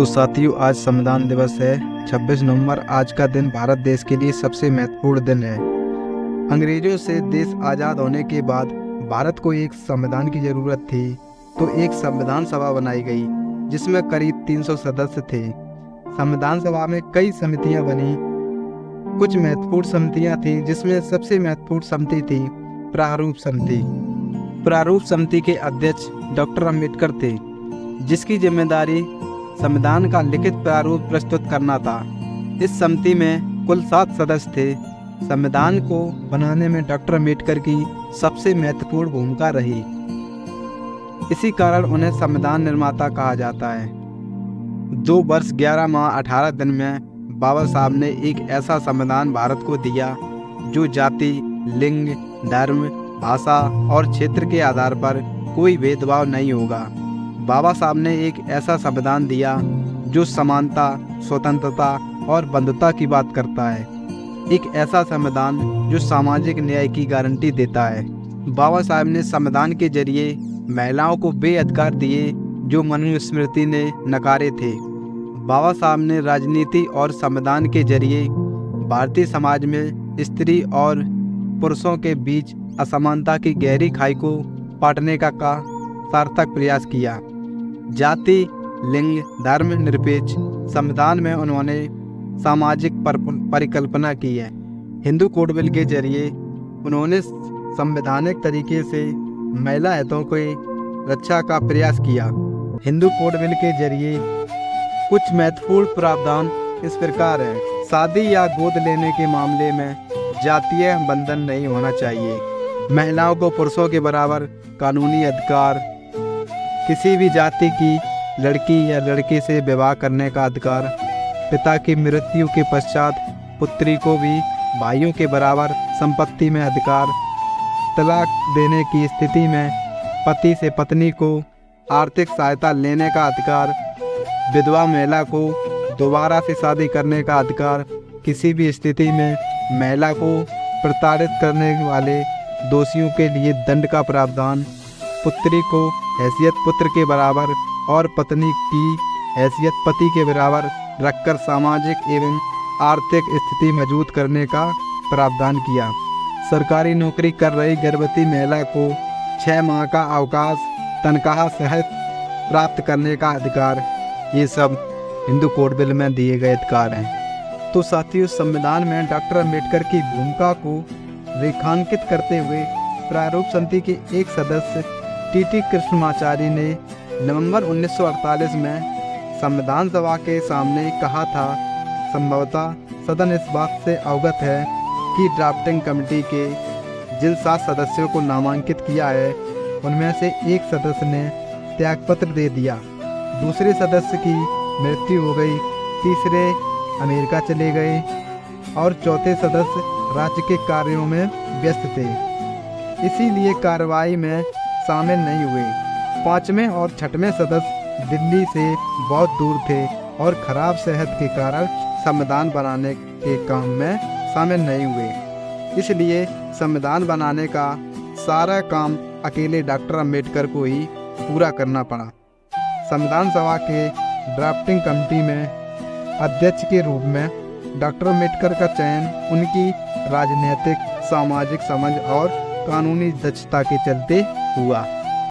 तो साथियों, आज संविधान दिवस है 26 नवंबर। आज का दिन भारत देश के लिए सबसे महत्वपूर्ण दिन है। अंग्रेजों से देश आज़ाद होने के बाद भारत को एक संविधान की ज़रूरत थी, तो एक संविधान सभा बनाई गई जिसमें करीब 300 सदस्य थे। संविधान सभा में कई समितियां बनी। कुछ महत्वपूर्ण समितियां थीं, जिसमें सबसे महत्वपूर्ण समिति थी प्रारूप समिति। प्रारूप समिति के अध्यक्ष डॉक्टर अंबेडकर थे, जिसकी जिम्मेदारी संविधान का लिखित प्रारूप प्रस्तुत करना था। इस समिति में कुल 7 सदस्य थे। संविधान को बनाने में डॉक्टर अंबेडकर की सबसे महत्वपूर्ण भूमिका रही। इसी कारण उन्हें संविधान निर्माता कहा जाता है। 2 वर्ष 11 माह 18 दिन में बाबा साहब ने एक ऐसा संविधान भारत को दिया जो जाति, लिंग, धर्म, भाषा और क्षेत्र के आधार पर कोई भेदभाव नहीं होगा। बाबा साहब ने एक ऐसा संविधान दिया जो समानता, स्वतंत्रता और बंधुता की बात करता है। एक ऐसा संविधान जो सामाजिक न्याय की गारंटी देता है। बाबा साहब ने संविधान के जरिए महिलाओं को वे अधिकार दिए जो मनुस्मृति ने नकारे थे। बाबा साहब ने राजनीति और संविधान के जरिए भारतीय समाज में स्त्री और पुरुषों के बीच असमानता की गहरी खाई को पाटने का सार्थक प्रयास किया। जाति, लिंग, धर्म निरपेक्ष संविधान में उन्होंने सामाजिक परिकल्पना की है। हिंदू कोड बिल के जरिए उन्होंने संवैधानिक तरीके से महिला हितों की रक्षा का प्रयास किया। हिंदू कोड बिल के जरिए कुछ महत्वपूर्ण प्रावधान इस प्रकार हैं। शादी या गोद लेने के मामले में जातीय बंधन नहीं होना चाहिए। महिलाओं को पुरुषों के बराबर कानूनी अधिकार, किसी भी जाति की लड़की या लड़के से विवाह करने का अधिकार, पिता की मृत्यु के पश्चात पुत्री को भी भाइयों के बराबर संपत्ति में अधिकार, तलाक देने की स्थिति में पति से पत्नी को आर्थिक सहायता लेने का अधिकार, विधवा महिला को दोबारा से शादी करने का अधिकार, किसी भी स्थिति में महिला को प्रताड़ित करने वाले दोषियों के लिए दंड का प्रावधान, पुत्री को हैसियत पुत्र के बराबर और पत्नी की हैसियत पति के बराबर रखकर सामाजिक एवं आर्थिक स्थिति मजबूत करने का प्रावधान किया। सरकारी नौकरी कर रही गर्भवती महिला को 6 माह का अवकाश, तनख्वाह सहित प्राप्त करने का अधिकार, ये सब हिंदू कोड बिल में दिए गए अधिकार हैं। तो साथियों, संविधान में डॉक्टर अंबेडकर की भूमिका को रेखांकित करते हुए प्रारूप समिति के एक सदस्य टी कृष्णमाचारी ने नवंबर 1948 में संविधान सभा के सामने कहा था, संभवतः सदन इस बात से अवगत है कि ड्राफ्टिंग कमेटी के जिन 7 सदस्यों को नामांकित किया है, उनमें से एक सदस्य ने त्यागपत्र दे दिया, दूसरे सदस्य की मृत्यु हो गई, तीसरे अमेरिका चले गए और चौथे सदस्य राज्य के कार्यों में व्यस्त थे, इसीलिए कार्रवाई में शामिल नहीं हुए। 5वें और 6वें सदस्य दिल्ली से बहुत दूर थे और खराब सेहत के कारण संविधान बनाने के काम में शामिल नहीं हुए। इसलिए संविधान बनाने का सारा काम अकेले डॉक्टर अंबेडकर को ही पूरा करना पड़ा। संविधान सभा के ड्राफ्टिंग कमेटी में अध्यक्ष के रूप में डॉक्टर अंबेडकर का चयन उनकी राजनीतिक, सामाजिक समझ और कानूनी दक्षता के चलते हुआ।